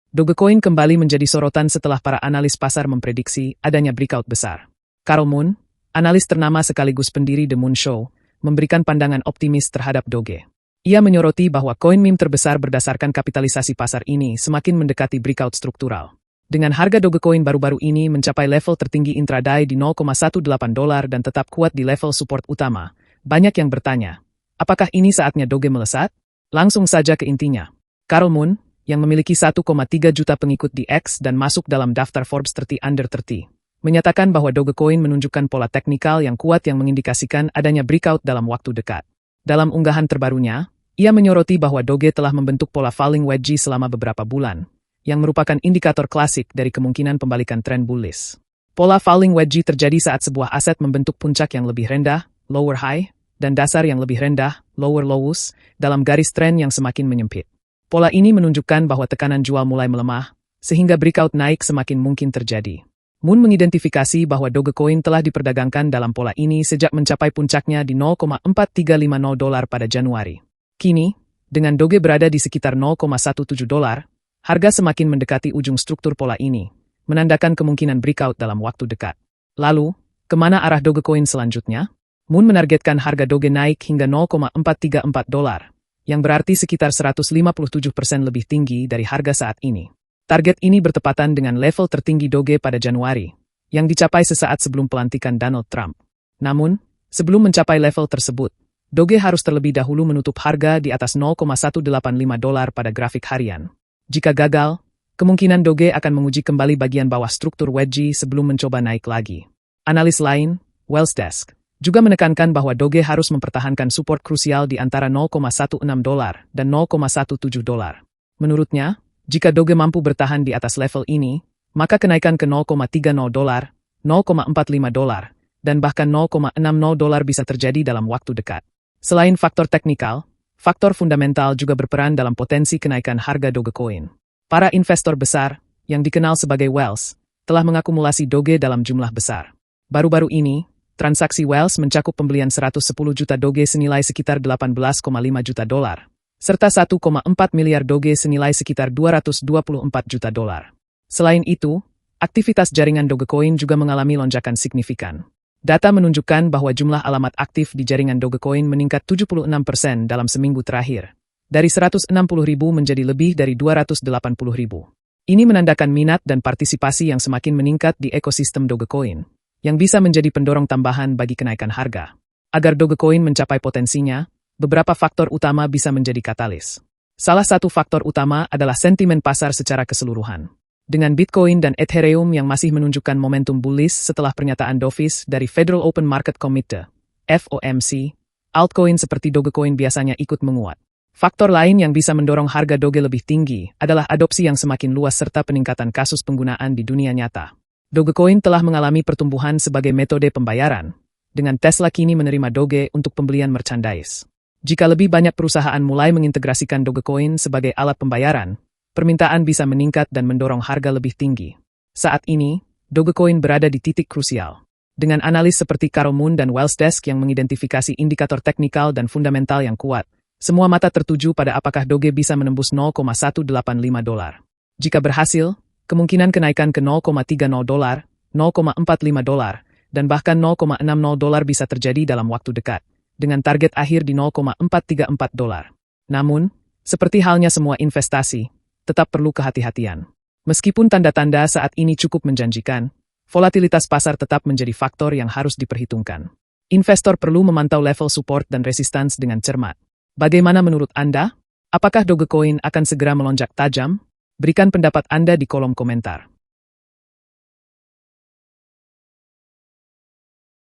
Dogecoin kembali menjadi sorotan setelah para analis pasar memprediksi adanya breakout besar. Carl Moon, analis ternama sekaligus pendiri The Moon Show, memberikan pandangan optimis terhadap Doge. Ia menyoroti bahwa koin meme terbesar berdasarkan kapitalisasi pasar ini semakin mendekati breakout struktural. Dengan harga Dogecoin baru-baru ini mencapai level tertinggi intraday di $0,18 dan tetap kuat di level support utama, banyak yang bertanya, apakah ini saatnya Doge melesat? Langsung saja ke intinya. Carl Moon, yang memiliki 1,3 juta pengikut di X dan masuk dalam daftar Forbes 30 Under 30, menyatakan bahwa Dogecoin menunjukkan pola teknikal yang kuat yang mengindikasikan adanya breakout dalam waktu dekat. Dalam unggahan terbarunya, ia menyoroti bahwa Doge telah membentuk pola falling wedge selama beberapa bulan, yang merupakan indikator klasik dari kemungkinan pembalikan tren bullish. Pola falling wedge terjadi saat sebuah aset membentuk puncak yang lebih rendah, lower high, dan dasar yang lebih rendah, lower lows, dalam garis tren yang semakin menyempit. Pola ini menunjukkan bahwa tekanan jual mulai melemah, sehingga breakout naik semakin mungkin terjadi. Moon mengidentifikasi bahwa Dogecoin telah diperdagangkan dalam pola ini sejak mencapai puncaknya di $0,4350 pada Januari. Kini, dengan Doge berada di sekitar $0,17, harga semakin mendekati ujung struktur pola ini, menandakan kemungkinan breakout dalam waktu dekat. Lalu, kemana arah Dogecoin selanjutnya? Moon menargetkan harga Doge naik hingga $0,434, yang berarti sekitar 157% lebih tinggi dari harga saat ini. Target ini bertepatan dengan level tertinggi Doge pada Januari, yang dicapai sesaat sebelum pelantikan Donald Trump. Namun, sebelum mencapai level tersebut, Doge harus terlebih dahulu menutup harga di atas $0,185 pada grafik harian. Jika gagal, kemungkinan Doge akan menguji kembali bagian bawah struktur wedge sebelum mencoba naik lagi. Analis lain, Wells Desk, juga menekankan bahwa Doge harus mempertahankan support krusial di antara $0,16 dan $0,17. Menurutnya, jika Doge mampu bertahan di atas level ini, maka kenaikan ke $0,30, $0,45, dan bahkan $0,60 bisa terjadi dalam waktu dekat. Selain faktor teknikal, faktor fundamental juga berperan dalam potensi kenaikan harga Dogecoin. Para investor besar, yang dikenal sebagai whales, telah mengakumulasi Doge dalam jumlah besar. Baru-baru ini, transaksi whales mencakup pembelian 110 juta Doge senilai sekitar $18,5 juta, serta 1,4 miliar Doge senilai sekitar $224 juta. Selain itu, aktivitas jaringan Dogecoin juga mengalami lonjakan signifikan. Data menunjukkan bahwa jumlah alamat aktif di jaringan Dogecoin meningkat 76% dalam seminggu terakhir, dari 160.000 menjadi lebih dari 280.000. Ini menandakan minat dan partisipasi yang semakin meningkat di ekosistem Dogecoin, yang bisa menjadi pendorong tambahan bagi kenaikan harga. Agar Dogecoin mencapai potensinya, beberapa faktor utama bisa menjadi katalis. Salah satu faktor utama adalah sentimen pasar secara keseluruhan. Dengan Bitcoin dan Ethereum yang masih menunjukkan momentum bullish setelah pernyataan dovish dari Federal Open Market Committee, FOMC, altcoin seperti Dogecoin biasanya ikut menguat. Faktor lain yang bisa mendorong harga Doge lebih tinggi adalah adopsi yang semakin luas serta peningkatan kasus penggunaan di dunia nyata. Dogecoin telah mengalami pertumbuhan sebagai metode pembayaran, dengan Tesla kini menerima Doge untuk pembelian merchandise. Jika lebih banyak perusahaan mulai mengintegrasikan Dogecoin sebagai alat pembayaran, permintaan bisa meningkat dan mendorong harga lebih tinggi. Saat ini, Dogecoin berada di titik krusial. Dengan analis seperti Carl Moon dan Wells Desk yang mengidentifikasi indikator teknikal dan fundamental yang kuat, semua mata tertuju pada apakah Doge bisa menembus $0,185. Jika berhasil, kemungkinan kenaikan ke $0,30, $0,45, dan bahkan $0,60 bisa terjadi dalam waktu dekat, dengan target akhir di $0,434. Namun, seperti halnya semua investasi, tetap perlu kehati-hatian. Meskipun tanda-tanda saat ini cukup menjanjikan, volatilitas pasar tetap menjadi faktor yang harus diperhitungkan. Investor perlu memantau level support dan resistance dengan cermat. Bagaimana menurut Anda? Apakah Dogecoin akan segera melonjak tajam? Berikan pendapat Anda di kolom komentar.